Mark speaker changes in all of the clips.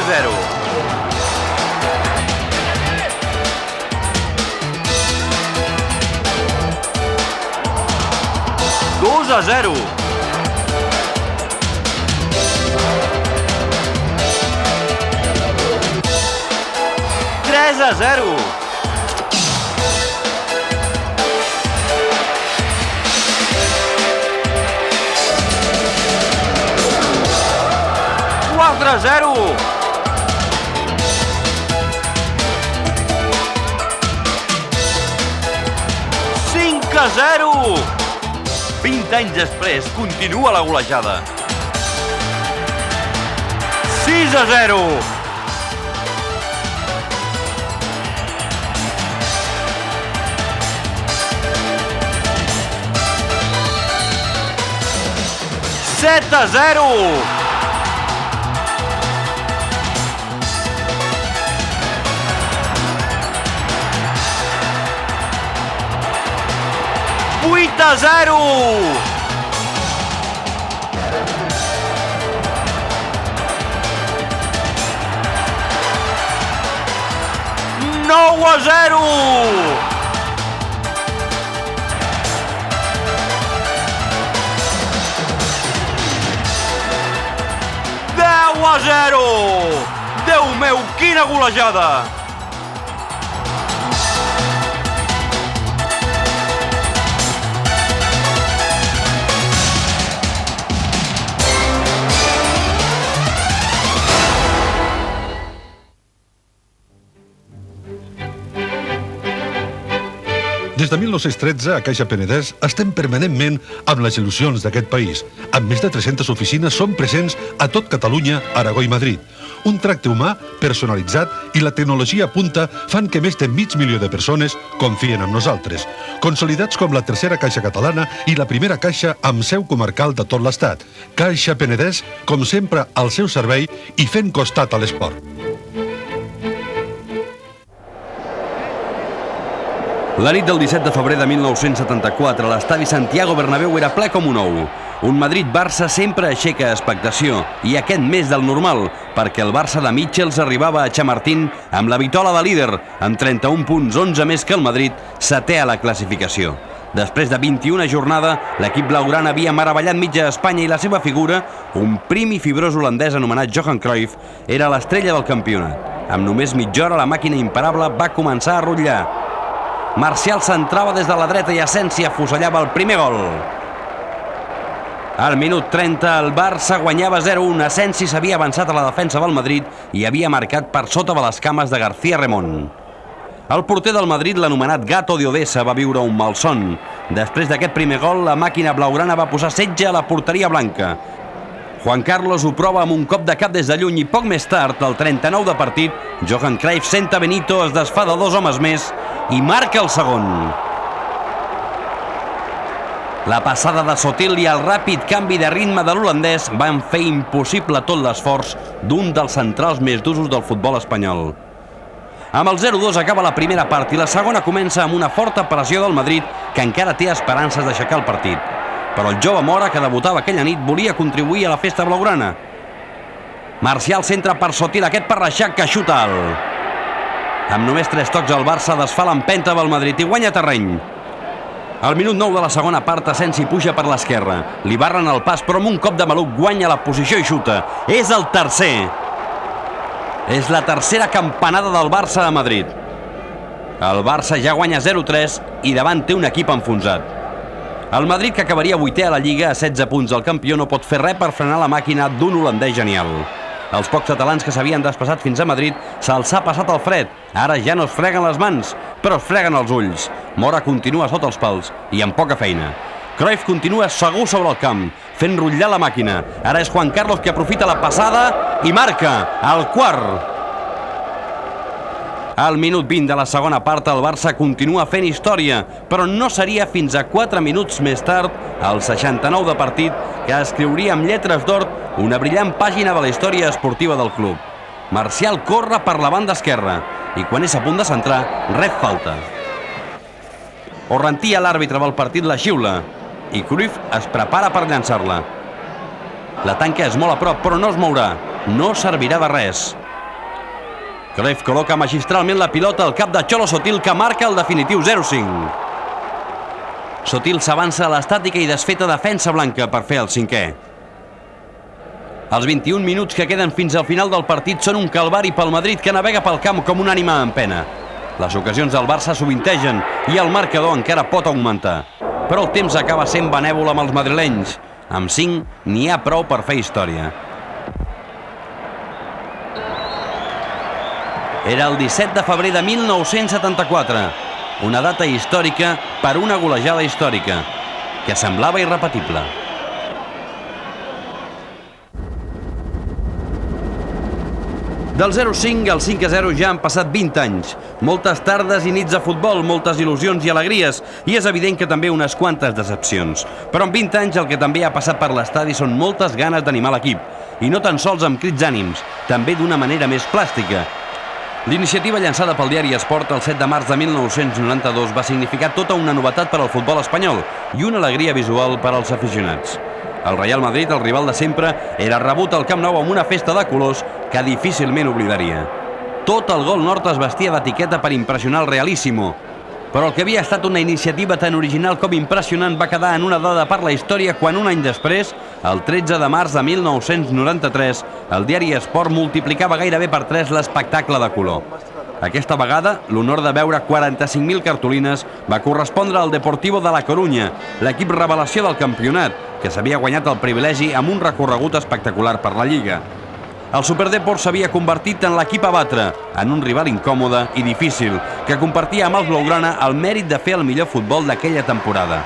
Speaker 1: 0. 2-0. 3-0. 4-0. 5-0. 20 anys després, continua la golejada. 6-0. 7-0. 8-0. 9-0. 10-0. Déu meu, quina golejada!
Speaker 2: Des de 1913, a Caixa Penedès, estem permanentment amb les il·lusions d'aquest país. Amb més de 300 oficines som presents a tot Catalunya, Aragó i Madrid. Un tracte humà, personalitzat i la tecnologia a punta fan que més de 500.000 de persones confien en nosaltres. Consolidats com la tercera caixa catalana i la primera caixa amb seu comarcal de tot l'Estat. Caixa Penedès, com sempre, al seu servei i fent costat a l'esport.
Speaker 1: La nit del 17 de febrer de 1974, l'estadi Santiago Bernabéu era ple com un ou. Un Madrid-Barça sempre aixeca expectació, i aquest més del normal, perquè el Barça de Mitchells arribava a Chamartín amb la vitola de líder, amb 31 punts, 11 més que el Madrid, setè a la classificació. Després de 21 jornada, l'equip blaugrana havia meravellat mitja Espanya i la seva figura, un prim i fibrós holandès anomenat Johan Cruyff, era l'estrella del campionat. Amb només mitja hora, la màquina imparable va començar a rotllar. Marcial centrava des de la dreta i Asensi afusellava el primer gol. Al minut 30 el Barça guanyava 0-1. Asensi s'havia avançat a la defensa del Madrid i havia marcat per sota de les cames de García Remón. El porter del Madrid, l'anomenat Gato de Odessa, va viure un malson. Després d'aquest primer gol, la màquina blaugrana va posar setge a la porteria blanca. Juan Carlos ho prova amb un cop de cap des de lluny i poc més tard, al 39 de partit, Johan Cruyff senta Benito, es desfà de 2 homes més i marca el segon. La passada de Sotil i el ràpid canvi de ritme de l'holandès van fer impossible tot l'esforç d'un dels centrals més d'usos del futbol espanyol. Amb el 0-2 acaba la primera part i la segona comença amb una forta pressió del Madrid que encara té esperances d'aixecar el partit. Però el jove Mora, que debutava aquella nit, volia contribuir a la festa blaugrana. Marcial centra per Sotil, aquest per Reixac, que xuta alt. Amb només 3 tocs el Barça desfà l'empenta del Madrid i guanya terreny. Al minut 9 de la segona part, Asensi puja per l'esquerra. Li barren el pas, però amb un cop de maluc guanya la posició i xuta. És el tercer. És la tercera campanada del Barça a Madrid. El Barça ja guanya 0-3 i davant té un equip enfonsat. El Madrid, que acabaria 8è a la Lliga a 16 punts del campió, no pot fer res per frenar la màquina d'un holandès genial. Els pocs catalans que s'havien desplaçat fins a Madrid se'ls ha passat el fred. Ara ja no es freguen les mans, però es freguen els ulls. Mora continua sota els pals i amb poca feina. Cruyff continua segur sobre el camp, fent rotllar la màquina. Ara és Juan Carlos que aprofita la passada i marca el quart. Al minut 20 de la segona part, el Barça continua fent història, però no seria fins a 4 minuts més tard, al 69 de partit, que escriuria amb lletres d'or una brillant pàgina de la història esportiva del club. Marcial corre per la banda esquerra i quan és a punt de centrar, rep falta. Orrantia, l'àrbitre del partit, la xiula i Cruyff es prepara per llançar-la. La tanca és molt a prop, però no es mourà. No servirà de res. Cruyff col·loca magistralment la pilota al cap de Cholo Sotil, que marca el definitiu 0-5. Sotil s'avança a l'estàtica i desfeta defensa blanca per fer el 5è. Els 21 minuts que queden fins al final del partit són un calvari pel Madrid, que navega pel camp com una ànima en pena. Les ocasions del Barça sovintegen i el marcador encara pot augmentar. Però el temps acaba sent benèvol amb els madrilenys. Amb 5 n'hi ha prou per fer història. Era el 17 de febrer de 1974, una data històrica per una golejada històrica, que semblava irrepetible. Del 0-5 al 5-0 ja han passat 20 anys. Moltes tardes i nits de futbol, moltes il·lusions i alegries, i és evident que també unes quantes decepcions. Però en 20 anys el que també ha passat per l'estadi són moltes ganes d'animar l'equip, i no tan sols amb crits ànims, també d'una manera més plàstica. L'iniciativa llançada pel diari Esport el 7 de març de 1992 va significar tota una novetat per al futbol espanyol i una alegria visual per als aficionats. El Real Madrid, el rival de sempre, era rebut al Camp Nou amb una festa de colors que difícilment oblidaria. Tot el gol nord es vestia d'etiqueta per impressionar el Realíssimo, però el que havia estat una iniciativa tan original com impressionant va quedar en una dada per la història quan un any després, el 13 de març de 1993, el diari Esport multiplicava gairebé per 3 l'espectacle de color. Aquesta vegada, l'honor de veure 45.000 cartolines va correspondre al Deportivo de la Corunya, l'equip revelació del campionat, que s'havia guanyat el privilegi amb un recorregut espectacular per la Lliga. El Superdeport s'havia convertit en l'equip a batre, en un rival incòmode i difícil, que compartia amb els blaugrana el mèrit de fer el millor futbol d'aquella temporada.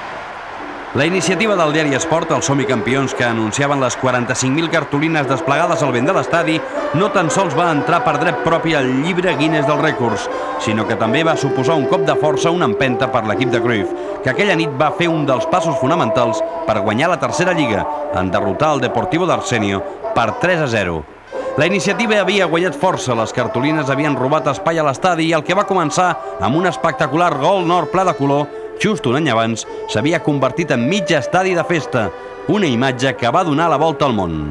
Speaker 1: La iniciativa del diari Esport, els Som-hi Campions, que anunciaven les 45.000 cartolines desplegades al vent de l'estadi, no tan sols va entrar per dret propi al llibre Guinness dels rècords, sinó que també va suposar un cop de força, una empenta per l'equip de Cruyff, que aquella nit va fer un dels passos fonamentals per guanyar la tercera lliga, en derrotar el Deportivo d'Arsenio per 3-0. La iniciativa havia guanyat força, les cartolines havien robat espai a l'estadi i el que va començar amb un espectacular gol nord ple de color, just un any abans, s'havia convertit en mig estadi de festa, una imatge que va donar la volta al món.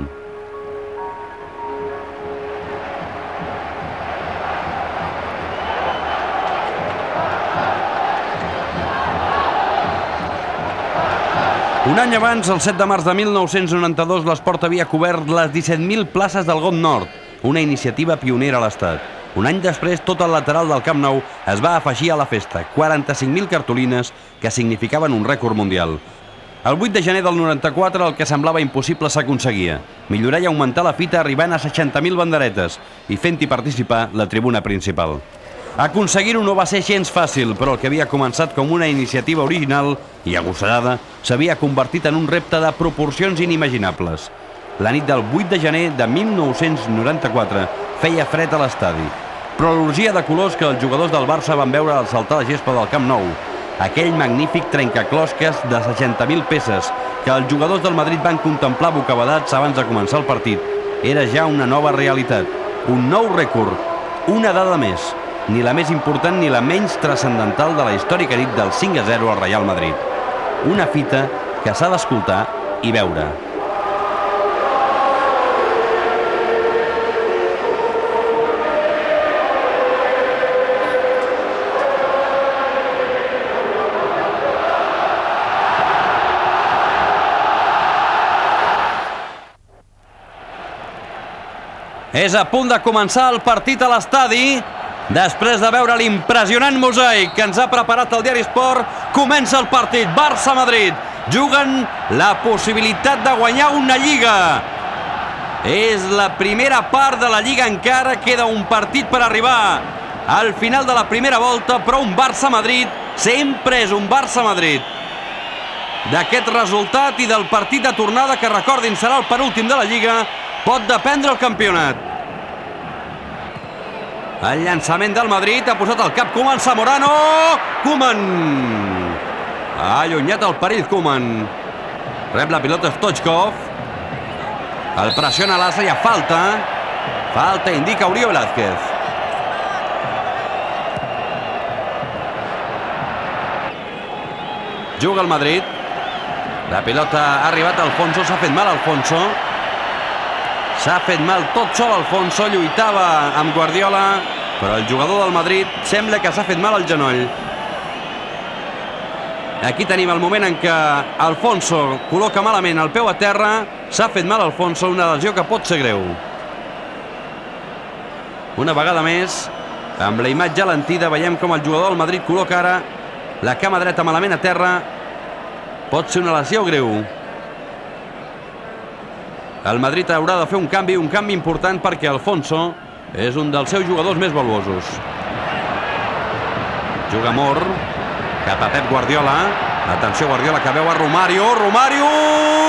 Speaker 1: Un any abans, el 7 de març de 1992, l'Esport havia cobert les 17.000 places del Got Nord, una iniciativa pionera a l'Estat. Un any després, tot el lateral del Camp Nou es va afegir a la festa, 45.000 cartolines que significaven un rècord mundial. El 8 de gener del 94 el que semblava impossible s'aconseguia. Millorar i augmentar la fita arribant a 60.000 banderetes i fent-hi participar la tribuna principal. Aconseguir-ho no va ser gens fàcil, però el que havia començat com una iniciativa original i agosarada s'havia convertit en un repte de proporcions inimaginables. La nit del 8 de gener de 1994 feia fred a l'estadi, però l'orgia de colors que els jugadors del Barça van veure al saltar la gespa del Camp Nou, aquell magnífic trencaclosques de 60.000 peces que els jugadors del Madrid van contemplar bocabadats abans de començar el partit, era ja una nova realitat, un nou rècord, una dada més, ni la més important ni la menys transcendental de la històrica nit del 5-0 al Real Madrid. Una fita que s'ha d'escoltar i veure. És a punt de començar el partit a l'estadi. Després de veure l'impressionant mosaic que ens ha preparat el diari Esport, comença el partit. Barça-Madrid juguen la possibilitat de guanyar una Lliga. És la primera part de la Lliga encara, queda un partit per arribar al final de la primera volta, però un Barça-Madrid sempre és un Barça-Madrid. D'aquest resultat i del partit de tornada, que recordin serà el penúltim de la Lliga, pot dependre el campionat. El llançament del Madrid, ha posat el cap Koeman, Zamorano, Koeman! Ha allunyat el perill Koeman. Rep la pilota Stoichkov. El pressiona l'Asa i a falta. Falta indica Uribe Velázquez. Juga el Madrid. La pilota ha arribat a Alfonso, s'ha fet mal Alfonso. S'ha fet mal tot sol Alfonso, lluitava amb Guardiola. però el jugador del Madrid sembla que s'ha fet mal al genoll. Aquí tenim el moment en què Alfonso col·loca malament el peu a terra. S'ha fet mal Alfonso, una lesió que pot ser greu. Una vegada més, amb la imatge alentida, veiem com el jugador del Madrid col·loca ara la cama dreta malament a terra. Pot ser una lesió greu. El Madrid haurà de fer un canvi important, perquè Alfonso és un dels seus jugadors més valuosos. Juga Mor cap a Pep Guardiola. Atenció, Guardiola, que veu a Romario. Romario!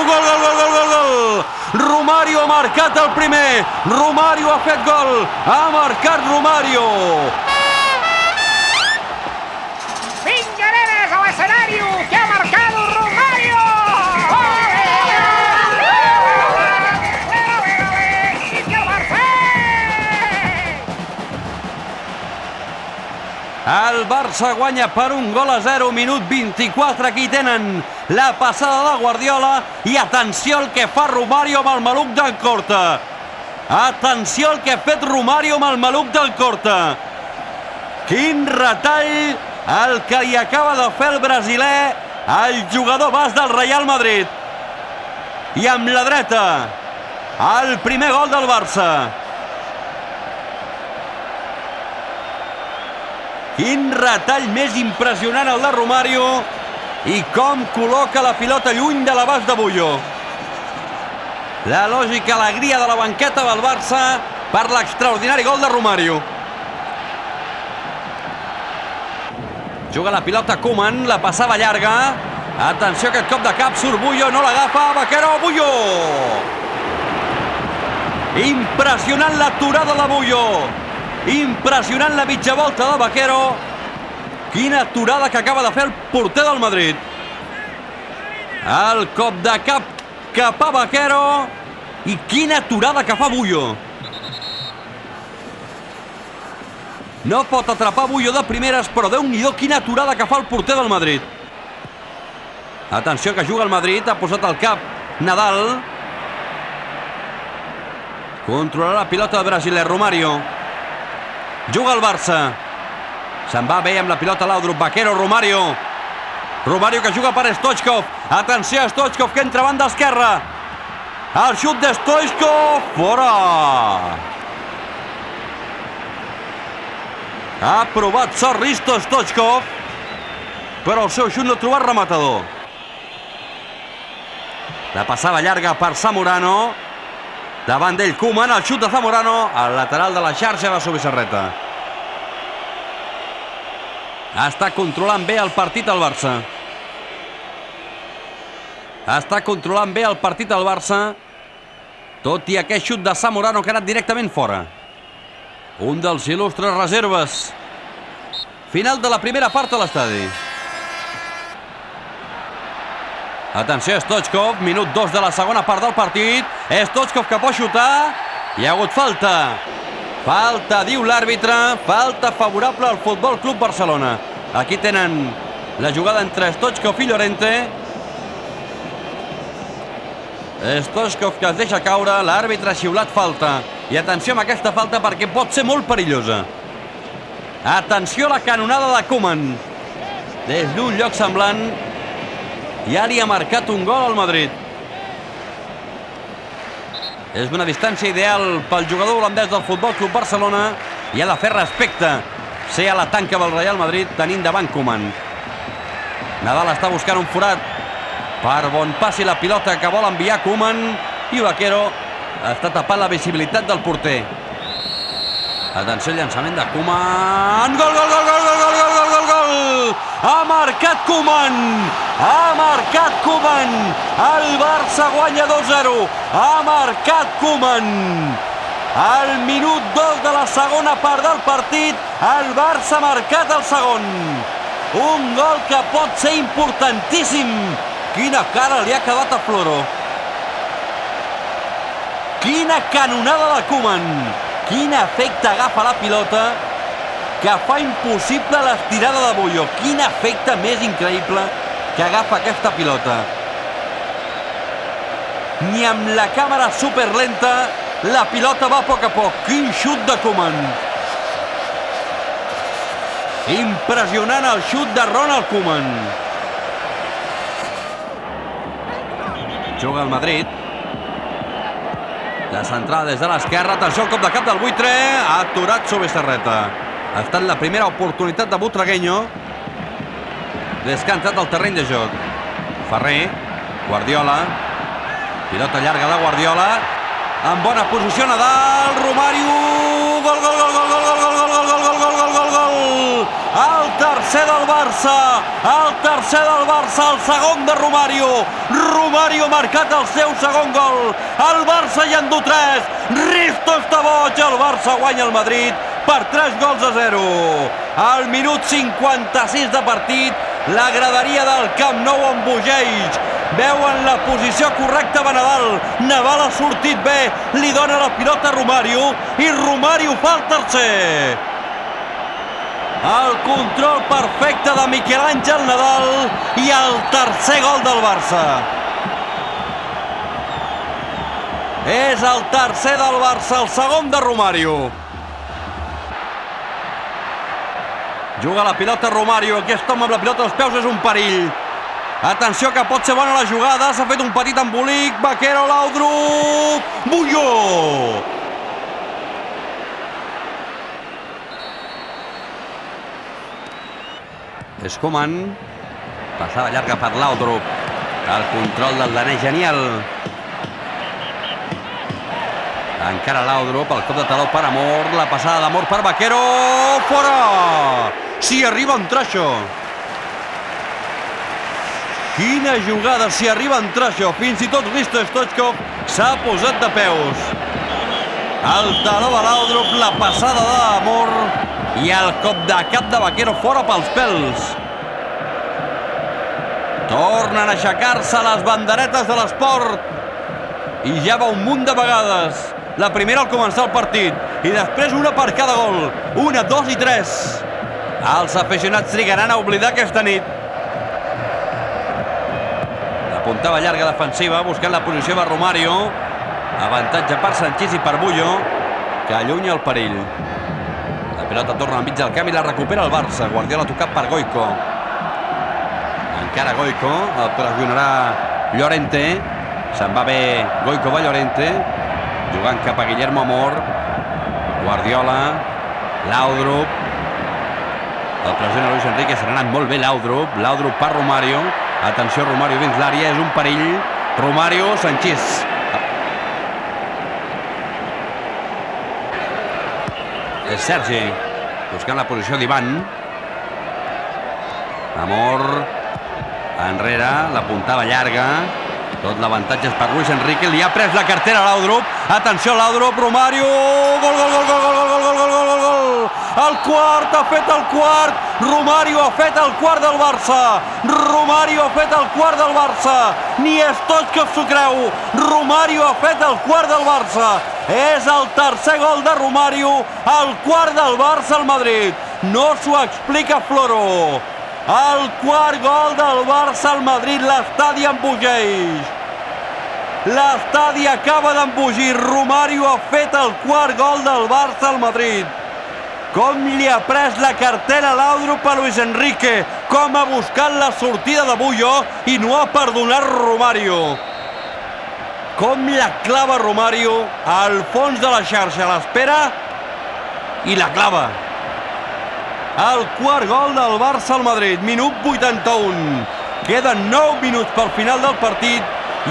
Speaker 1: Gol, gol, gol, gol, gol, gol! Romario ha marcat el primer. Romario ha fet gol. Ha marcat Romario.
Speaker 3: Vinga, nenes, a l'escenari, que ha marcat Romario!
Speaker 1: El Barça guanya per 1-0, minut 24. Aquí tenen la passada de Guardiola i atenció al que fa Romario amb el maluc del Corta. Atenció al que ha fet Romario amb el maluc del Corta. Quin retall el que li acaba de fer el brasiler al jugador bas del Real Madrid. I amb la dreta, el primer gol del Barça. Quin retall més impressionant el de Romario i com col·loca la pilota lluny de l'abast de Bullo. La lògica alegria de la banqueta del Barça per l'extraordinari gol de Romario. Juga la pilota Koeman, la passava llarga. Atenció, aquest cop de cap, surt Bullo, no l'agafa, Vaquero, Bullo! Impressionant l'aturada de Bullo. Impressionant la mitja volta de Vaquero. Quina aturada que acaba de fer el porter del Madrid. El cop de cap a Vaquero. I quina aturada que fa Bullo. No pot atrapar Bullo de primeres, però Déu-n'hi-do quina aturada que fa el porter del Madrid. Atenció, que juga el Madrid, ha posat el cap Nadal. Controlarà la pilota de brasiler, Romario. Juga el Barça. Se'n va bé amb la pilota Laudrup. Vaquero, Romario. Romario que juga per Stoichkov. Atenció a Stoichkov, que entra a banda esquerra. El xut de Stoichkov. Fora. Ha provat sort Risto Stoichkov, però el seu xut no ha trobat rematador. La passava llarga per Zamorano. Davant d'ell Koeman, el xut de Zamorano, al lateral de la xarxa de Zubizarreta. Està controlant bé el partit el Barça. Està controlant bé el partit el Barça, tot i aquest xut de Zamorano que ha anat directament fora. Un dels il·lustres reserves. Final de la primera part a l'estadi. Atenció, Stoichkov, minut 2 de la segona part del partit. Stoichkov que pot xutar. Hi ha hagut falta. Falta, diu l'àrbitre. Falta favorable al Futbol Club Barcelona. Aquí tenen la jugada entre Stoichkov i Llorente. Stoichkov que es deixa caure. L'àrbitre ha xiulat falta. I atenció amb aquesta falta perquè pot ser molt perillosa. Atenció a la canonada de Koeman. Des d'un lloc semblant ja li ha marcat un gol al Madrid. És una distància ideal pel jugador holandès del Futbol Club Barcelona i ha de fer respecte. Ser a la tanca del Real Madrid tenint davant Koeman. Nadal està buscant un forat per on passi la pilota que vol enviar Koeman i Vaquero està tapant la visibilitat del porter. Atenció al llançament de Koeman. Gol, gol, gol, gol, gol, gol, gol, gol, gol! Ha marcat Koeman! Ha marcat Koeman! El Barça guanya 2-0. Ha marcat Koeman! Al minut 2 de la segona part del partit, el Barça ha marcat el segon. Un gol que pot ser importantíssim. Quina cara li ha quedat a Floro. Quina canonada de Koeman. Quin efecte agafa la pilota que fa impossible l'estirada de Bullo. Quin efecte més increïble que agafa aquesta pilota. Ni amb la càmera superlenta la pilota va a poc. Quin xut de Koeman. Impressionant el xut de Ronald Koeman. Juga el Madrid. La centrada des de l'esquerra. Atenció al cop de cap del buitre. Ha aturat Zubizarreta. Ha estat la primera oportunitat de Butragueño des que ha entrat al terreny de joc. Ferrer. Guardiola. Pilota llarga de Guardiola. En bona posició Nadal. Romario. Gol, gol, gol, gol, gol, gol, gol, gol, gol, gol, gol, gol, gol, gol. El tercer del Barça. El tercer del Barça. El segon de Romario. Romario ha marcat el seu segon gol. El Barça hi endú 3. Risto està boig. El Barça guanya el Madrid per 3-0. Al minut 56 de partit, la graderia del Camp Nou embogeix. Veuen la posició correcta de Nadal. Nadal ha sortit bé, li dona la pilota a Romario i Romario fa el tercer. El control perfecte de Miquel Àngel Nadal i el tercer gol del Barça. És el tercer del Barça, el segon de Romario. Juga la pilota Romario. Aquest home amb la pilota als peus és un perill. Atenció que pot ser bona la jugada. S'ha fet un petit embolic. Vaquero, Laudrup. Bulló! És Koeman. Passada llarga per Laudrup. El control del danès genial. Encara Laudrup, el cop de taló per Amor, la passada d'Amor per Vaquero, fora! Si arriba a entrar això. Quina jugada, si arriba a entrar això. Fins i tot Risto Stoichkov s'ha posat de peus. El taló de Laudrup, la passada d'Amor i el cop de cap de Vaquero fora pels pèls. Tornen a aixecar-se les banderetes de l'esport i ja va un munt de vegades. La primera al començar el partit i després una per cada gol. 1, 2 i 3. Els aficionats trigaran a oblidar aquesta nit. La puntava llarga defensiva buscant la posició de Romario. Avantatge per Sanchís i per Bullo, que allunya el perill. La pilota torna al mig del camp i la recupera el Barça. Guardiola tocat per Goico. Encara Goico, el pressionarà Llorente. Se'n va bé Goico va Llorente. Jugant cap a Guillermo Amor. Guardiola. Laudrup. El pressiona Luis Enrique. Se n'ha anat molt bé Laudrup. Laudrup per Romario. Atenció, Romario dins l'àrea. És un perill. Romario, Sanchís. És Sergi. Buscant la posició d'Ivan. Amor. Enrere. La puntava llarga. Tot l'avantatge és per Luis Enrique. Li ha pres la cartera a Laudrup. Atenció a Laudrup. Romario. Gol, gol, gol, gol, gol, gol, gol, gol, gol, gol. El quart, ha fet el quart. Romario ha fet el quart del Barça. Romario ha fet el quart del Barça. Ni Stoichkov s'ho creu. Romario ha fet el quart del Barça. És el tercer gol de Romario. El quart del Barça al Madrid. No s'ho explica Floro. El quart gol del Barça al Madrid. L'estadi embogeix. L'estadi acaba d'embogir. Romario ha fet el quart gol del Barça al Madrid. Com li ha pres la cartera a Laudrup a Luis Enrique. Com ha buscat la sortida de Bullo i no ha perdonat Romario. Com la clava Romario al fons de la xarxa. L'espera i la clava. El quart gol del Barça al Madrid, minut 81. Queden 9 minuts pel final del partit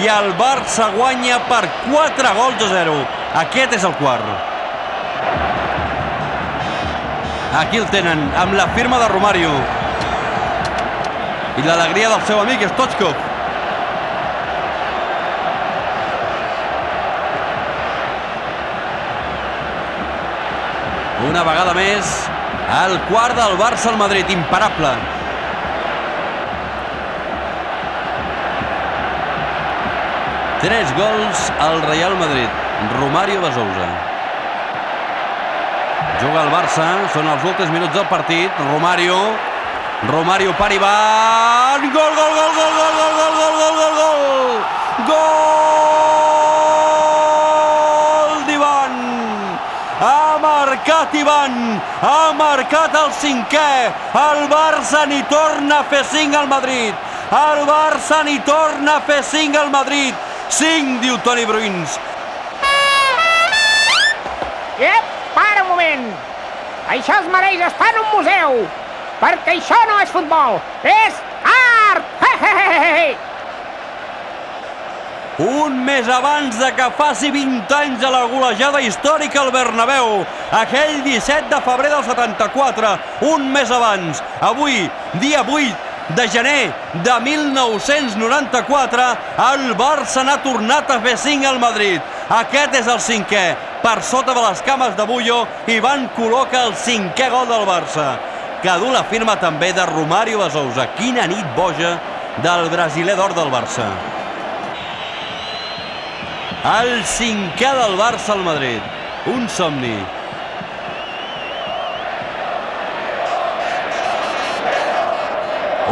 Speaker 1: i el Barça guanya per 4-0. Aquest és el quart. Aquí el tenen, amb la firma de Romario. I l'alegria del seu amic Stoichkov. Una vegada més, el quart del Barça al Madrid, imparable. Tres gols al Real Madrid. Romario de Sousa. Juga el Barça, són els últims minuts del partit. Romario per Ivan. Gol, gol, gol, gol, gol, gol, gol, gol, gol, gol, gol. Gol d'Ivan. Amb marcat Ivan, ha marcat el 5è, el Barça n'hi torna a fer 5 al Madrid, el Barça n'hi torna a fer 5 al Madrid, 5, diu Toni Bruins.
Speaker 3: Para un moment, això es mereix estar en un museu, perquè això no és futbol, és art!
Speaker 1: Un mes abans de que faci 20 anys de la golejada històrica al Bernabéu, aquell 17 de febrer del 74, un mes abans, avui, dia 8 de gener de 1994, el Barça n'ha tornat a fer 5 al Madrid. Aquest és el 5è. Per sota de les cames de Bullo, Ivan col·loca el 5è gol del Barça, que du la firma també de Romário de Sousa. Quina nit boja del brasiler d'or del Barça. El 5è del Barça al Madrid. Un somni.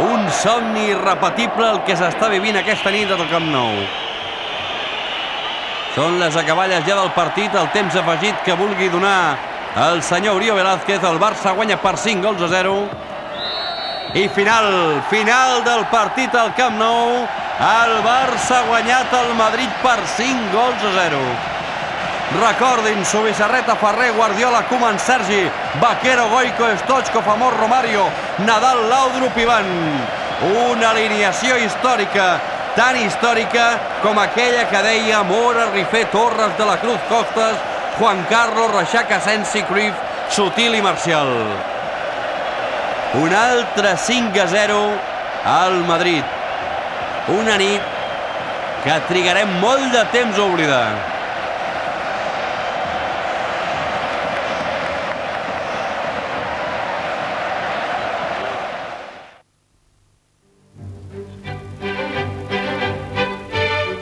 Speaker 1: Un somni irrepetible el que s'està vivint aquesta nit al Camp Nou. Són les acaballes ja del partit, el temps afegit que vulgui donar el senyor Urió Velázquez. El Barça guanya per 5-0. I final del partit al Camp Nou. El Barça ha guanyat el Madrid per 5-0. Recordin, Subisarreta, Ferrer, Guardiola, Koeman, Sergi, Vaquero, Goico, Stoichkov, Amor, Romario, Nadal, Laudrup, Ivan. Una alineació històrica, tan històrica com aquella que deia Mora, Rifé, Torres, de la Cruz, Costas, Juan Carlos, Reixac, Asensi, Cruyff, Sutil i Marcial. Un altre 5-0 al Madrid. Una nit que trigarem molt de temps a oblidar.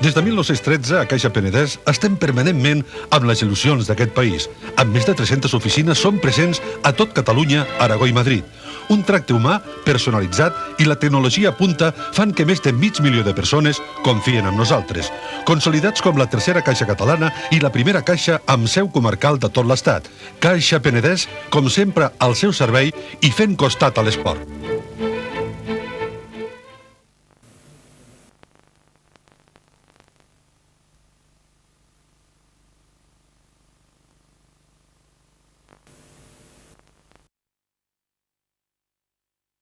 Speaker 2: Des de 1913, a Caixa Penedès, estem permanentment amb les il·lusions d'aquest país. Amb més de 300 oficines som presents a tot Catalunya, Aragó i Madrid. Un tracte humà personalitzat i la tecnologia punta fan que més de 500.000 de persones confien en nosaltres. Consolidats com la tercera caixa catalana i la primera caixa amb seu comarcal de tot l'Estat. Caixa Penedès, com sempre, al seu servei i fent costat a l'esport.